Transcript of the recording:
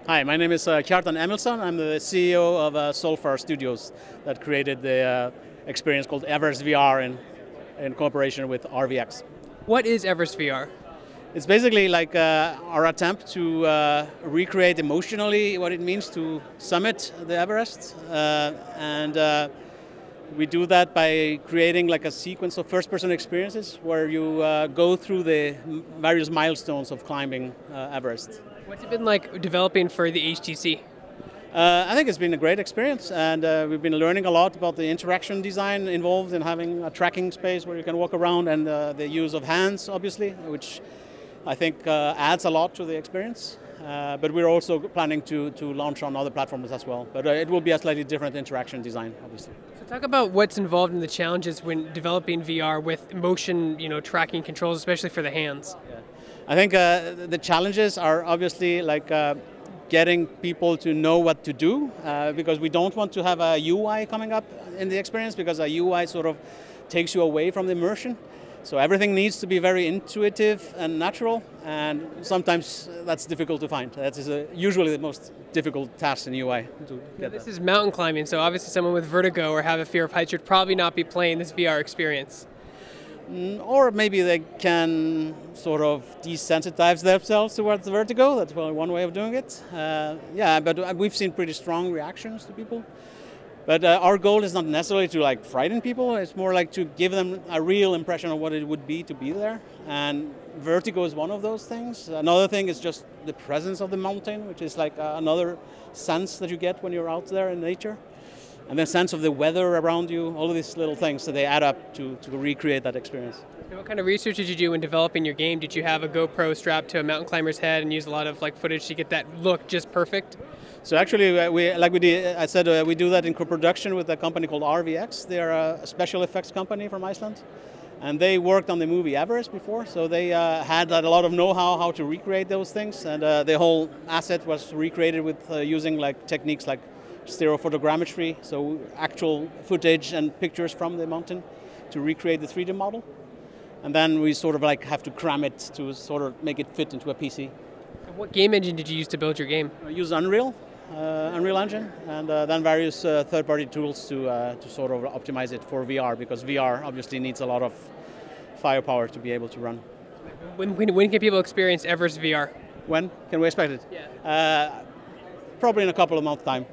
Hi, my name is Kjartan Emilsson. I'm the CEO of Solfar Studios that created the experience called Everest VR in cooperation with RVX. What is Everest VR? It's basically like our attempt to recreate emotionally what it means to summit the Everest. And we do that by creating like a sequence of first-person experiences where you go through the various milestones of climbing Everest. What's it been like developing for the HTC? I think it's been a great experience, and we've been learning a lot about the interaction design involved in having a tracking space where you can walk around, and the use of hands, obviously, which I think adds a lot to the experience. But we're also planning to launch on other platforms as well. But it will be a slightly different interaction design, obviously. So talk about what's involved in the challenges when developing VR with motion, tracking controls, especially for the hands. Yeah. I think the challenges are obviously like getting people to know what to do, because we don't want to have a UI coming up in the experience, because a UI sort of takes you away from the immersion. So everything needs to be very intuitive and natural, and sometimes that's difficult to find. That is usually the most difficult task in UI to get This that. is mountain climbing, so obviously someone with vertigo or have a fear of heights should probably not be playing this VR experience. Or maybe they can sort of desensitize themselves towards vertigo. That's one way of doing it. Yeah, but we've seen pretty strong reactions to people. But our goal is not necessarily to like frighten people. It's more like to give them a real impression of what it would be to be there. And vertigo is one of those things. Another thing is just the presence of the mountain, which is like another sense that you get when you're out there in nature. And the sense of the weather around you, all of these little things, so they add up to recreate that experience. So what kind of research did you do when developing your game? Did you have a GoPro strapped to a mountain climber's head and use a lot of footage to get that look just perfect? So actually, I said, we do that in co-production with a company called RVX. They are a special effects company from Iceland. And they worked on the movie Everest before, so they had a lot of know-how how to recreate those things. And the whole asset was recreated with using techniques like stereophotogrammetry, so actual footage and pictures from the mountain to recreate the 3D model. And then we sort of have to cram it to sort of make it fit into a PC. And what game engine did you use to build your game? I use Unreal Engine, and then various third-party tools to sort of optimize it for VR, because VR obviously needs a lot of firepower to be able to run. When can people experience Everest VR? When can we expect it? Yeah. Probably in a couple of months' time.